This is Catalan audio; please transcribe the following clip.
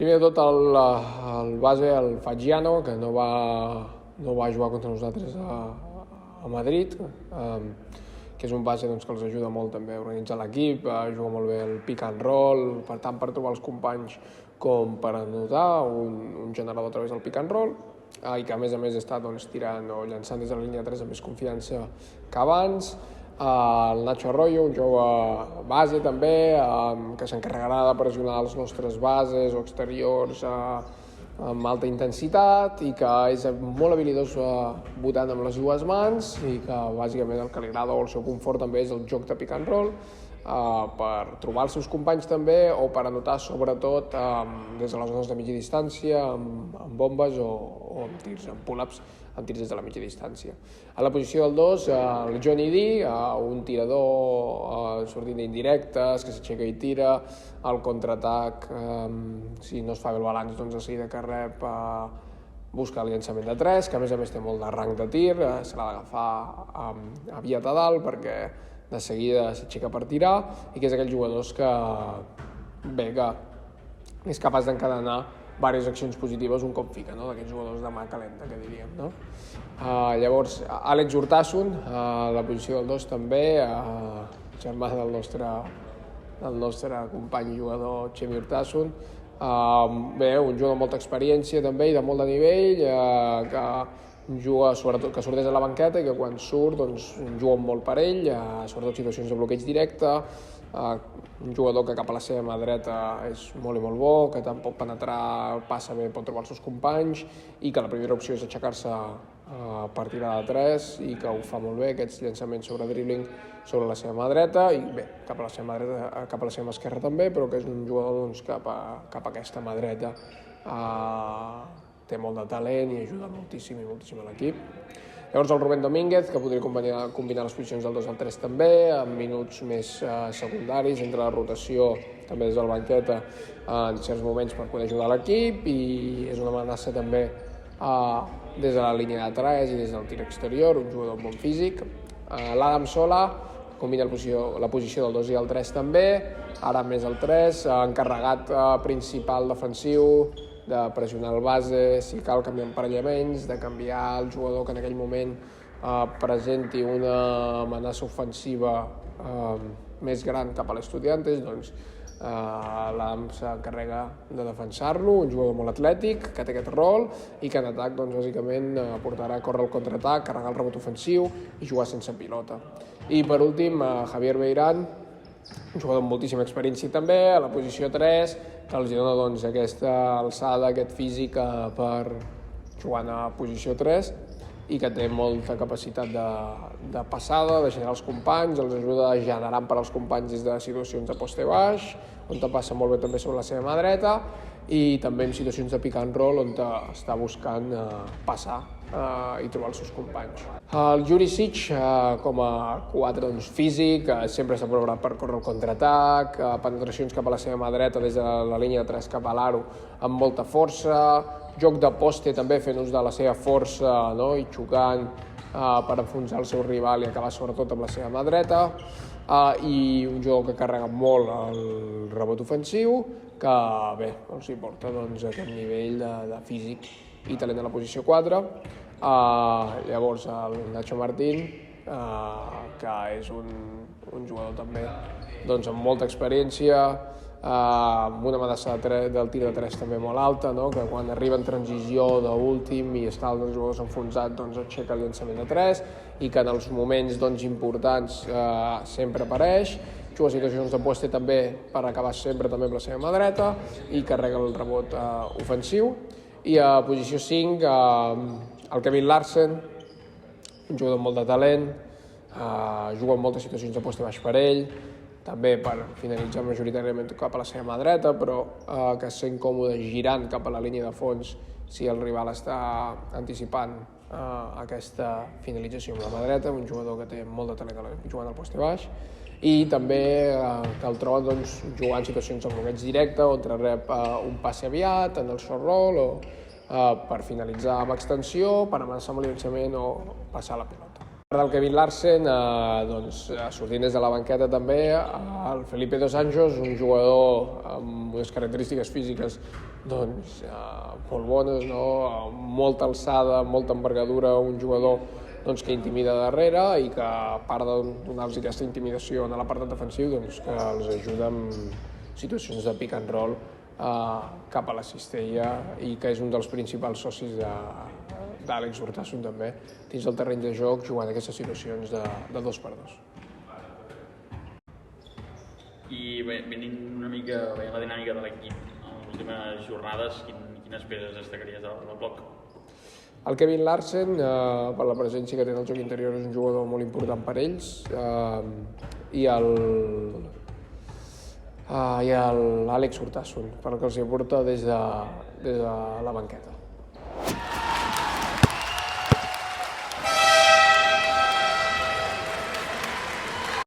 Primer de tot el base, el Faggiano, que no va jugar contra nosaltres a Madrid, que és un base que els ajuda molt també a organitzar l'equip, juga molt bé el pick and roll, per tant per trobar els companys com per anotar, un generador a través del pick and roll, i que a més està tirant o llançant des de la línia 3 amb més confiança que abans. El Nacho Arroyo, un jove base també, que s'encarregarà de pressionar els nostres bases o exteriors amb alta intensitat i que és molt habilidós botant amb les dues mans i que bàsicament el que li agrada o el seu punt fort també és el joc de pick and roll, per trobar els seus companys també o per anotar sobretot des de les zones de mitja distància amb bombes o amb tirs, amb pull-ups, amb tirs des de la mitja distància. A la posició del 2, el Johnny D, un tirador sortint d'indirectes, que s'aixeca i tira, el contraatac, si no es fa bé el balanç, doncs de seguida que rep busca el llançament de 3, que a més té molt de rang de tir, se l'ha d'agafar aviat a dalt perquè de seguida s'aixeca per tirar i que és aquells jugadors que és capaç d'encadenar diverses accions positives un cop fica, no? D'aquests jugadors de mà calenta, que diríem, no? Llavors, Àlex Urtasun, a la posició del 2 també, germà del nostre company i jugador Xemi Urtasun. Un jugador amb molta experiència també i de molt de nivell, que juga, sobretot, que sorteix a la banqueta i que quan surt doncs, juga molt per ell, sobretot situacions de bloqueig directe, un jugador que cap a la seva mà dreta és molt i molt bo, que tant pot penetrar, passa bé, pot trobar els seus companys i que la primera opció és aixecar-se per tirar de 3 i que ho fa molt bé, aquests llançaments sobre dribbling sobre la seva mà dreta i bé, cap a la seva mà esquerra també, però que és un jugador doncs, cap a aquesta mà dreta. Té molt de talent i ajuda moltíssim a l'equip. Llavors el Rubén Domínguez, que podria combinar les posicions del 2 al 3 també, amb minuts més secundaris, entre la rotació també des de la banqueta en certs moments per poder ajudar l'equip i és una amenaça també des de la línia de 3 i des del tir exterior, un jugador amb bon físic. L'Adam Sola combina la posició del 2 i el 3 també, ara més el 3, encarregat principal defensiu, de pressionar el base, si cal canviar emparellaments, de canviar el jugador que en aquell moment presenti una amenaça ofensiva més gran cap a l'Estudiantes, doncs l'Adam s'encarrega de defensar-lo, un jugador molt atlètic, que té aquest rol i que en atac doncs, bàsicament portarà a córrer el contraatac, carregar el rebot ofensiu i jugar sense pilota. I per últim, Javier Beirán, un jugador amb moltíssima experiència també, a la posició 3, que els dona doncs, aquesta alçada, aquest físic per jugar a posició 3 i que té molta capacitat de passada, de generar els companys, els ajuda a generar per als companys des de situacions de poste baix, on passa molt bé també sobre la seva mà dreta i també en situacions de pick and roll on està buscant passar i trobar els seus companys. El Jurisic, com a 4 doncs, físic, sempre està preparat per córrer el contraatac, penetracions cap a la seva mà dreta des de la línia de 3 cap a l'aro amb molta força, joc de poste també fent ús de la seva força, no? I xocant per enfonsar el seu rival i acabar sobretot amb la seva mà dreta, i un jugador que carrega molt el rebot ofensiu, que bé, els hi porta doncs, aquest nivell de físic i talent a la posició 4. Llavors el Nacho Martín, que és un jugador també doncs, amb molta experiència, amb una amenaça del tir de 3 també molt alta, no? Que quan arriba en transició d'últim i està els jugadors enfonsats doncs aixeca el llançament de 3 i que en els moments doncs, importants sempre apareix, juga situacions de poste també per acabar sempre també amb la seva mà dreta i carrega el rebot ofensiu. I a posició 5 el Kevin Larsen, un jugador amb molt de talent, juga en moltes situacions de poste baix per ell, també per finalitzar majoritàriament cap a la seva mà dreta, però que es sent còmode girant cap a la línia de fons si el rival està anticipant aquesta finalització amb la mà dreta, un jugador que té molt de talent jugant al poste baix, i també que el troben doncs, jugant en situacions de bloqueig directe, on rep un passe aviat en el short roll o per finalitzar amb extensió, per amenaçar amb el llançament o passar la pilota. Del Kevin Larsen, doncs, sortint des de la banqueta també, el Felipe Dos Anjos, un jugador amb unes característiques físiques doncs, molt bones, no? Molta alçada, molta envergadura, un jugador doncs, que intimida darrere i que a part de donar-los aquesta intimidació en l'apartat defensiu, doncs, que els ajuda en situacions de pick and roll cap a la cistella i que és un dels principals socis d'Àlex Urtasun també dins el terreny de joc jugant aquestes situacions de 2x2. I venint una mica veient la dinàmica de l'equip en les últimes jornades, quines peces destacaries del bloc? El Kevin Larsen, per la presència que té en el joc interior, és un jugador molt important per ells, i l'Àlex Urtasun, per el que els aporta des de la banqueta.